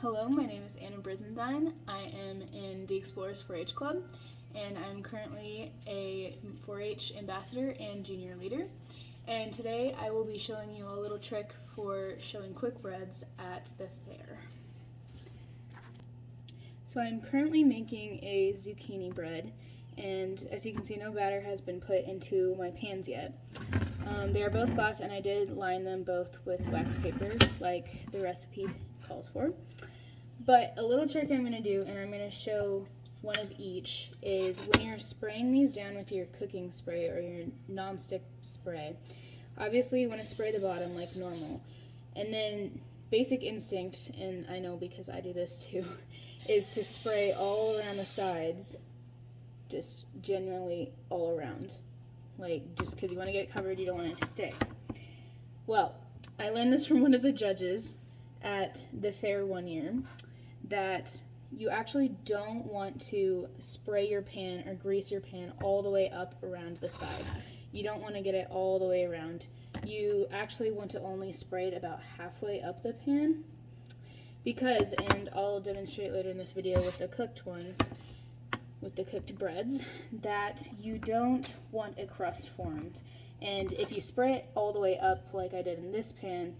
Hello, my name is Anna Brizendine. I am in the Explorers 4-H Club, and I'm currently a 4-H ambassador and junior leader. And today I will be showing you a little trick for showing quick breads at the fair. So I'm currently making a zucchini bread, and as you can see, no batter has been put into my pans yet. They are both glass, and I did line them both with wax paper like the recipe calls for. But a little trick I'm going to do, and I'm going to show one of each, is when you're spraying these down with your cooking spray or your non-stick spray, obviously you want to spray the bottom like normal. And then basic instinct, and I know because I do this too, is to spray all around the sides, just generally all around. Like, just because you want to get it covered, you don't want it to stick. Well, I learned this from one of the judges at the fair one year, that you actually don't want to spray your pan or grease your pan all the way up around the sides. You don't want to get it all the way around. You actually want to only spray it about halfway up the pan because, and I'll demonstrate later in this video with the cooked ones, with the cooked breads, that you don't want a crust formed. And if you spray it all the way up like I did in this pan,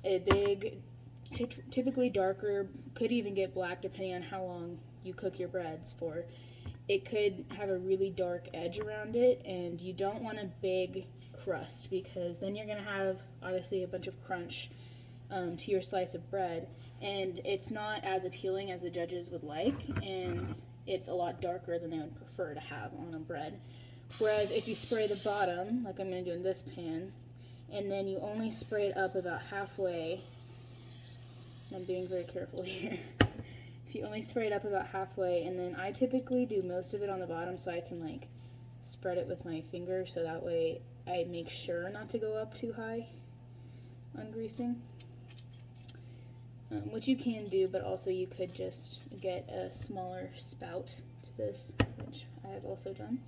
a big, typically darker, could even get black depending on how long you cook your breads for, it could have a really dark edge around it, and you don't want a big crust because then you're going to have obviously a bunch of crunch to your slice of bread, and it's not as appealing as the judges would like, and it's a lot darker than they would prefer to have on a bread. Whereas if you spray the bottom, like I'm going to do in this pan, and then you only spray it up about halfway, I'm being very careful here. If you only spray it up about halfway, and then I typically do most of it on the bottom so I can like spread it with my finger, so that way I make sure not to go up too high on greasing. Which you can do, but also you could just get a smaller spout to this, which I have also done.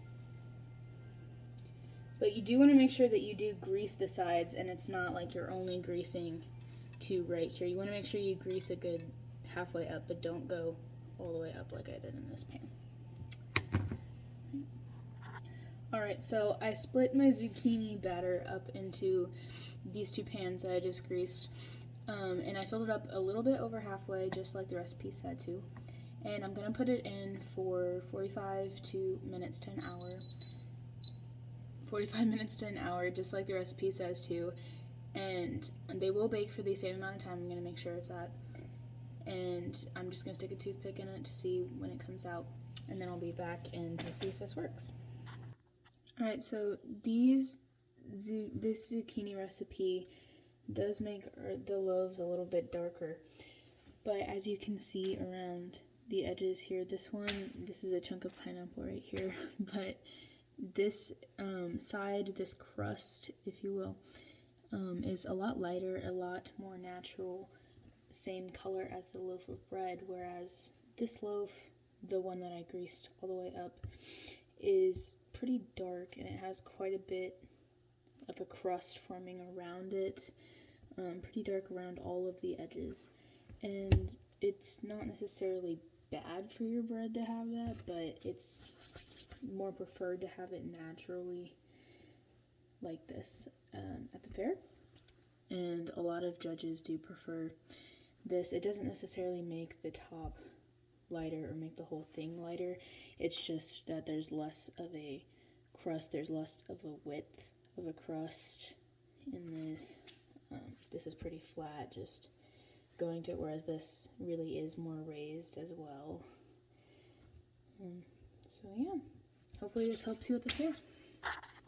But you do want to make sure that you do grease the sides, and it's not like you're only greasing to right here. You want to make sure you grease a good halfway up, but don't go all the way up like I did in this pan. Alright, so I split my zucchini batter up into these two pans that I just greased. And I filled it up a little bit over halfway, just like the recipe said to. And I'm going to put it in for 45 minutes to an hour. 45 minutes to an hour, just like the recipe says to. And they will bake for the same amount of time. I'm going to make sure of that. And I'm just going to stick a toothpick in it to see when it comes out. And then I'll be back and we'll see if this works. Alright, so this zucchini recipe does make the loaves a little bit darker, but as you can see around the edges here, this is a chunk of pineapple right here, but this side, this crust, if you will, is a lot lighter, a lot more natural, same color as the loaf of bread, whereas this loaf, the one that I greased all the way up, is pretty dark, and it has quite a bit of a crust forming around it. Pretty dark around all of the edges, and it's not necessarily bad for your bread to have that, but it's more preferred to have it naturally like this at the fair, and a lot of judges do prefer this. It doesn't necessarily make the top lighter or make the whole thing lighter, it's just that there's less of a crust, there's less of a width of a crust in this. This is pretty flat, just going to it, whereas this really is more raised as well. So yeah, hopefully this helps you at the fair.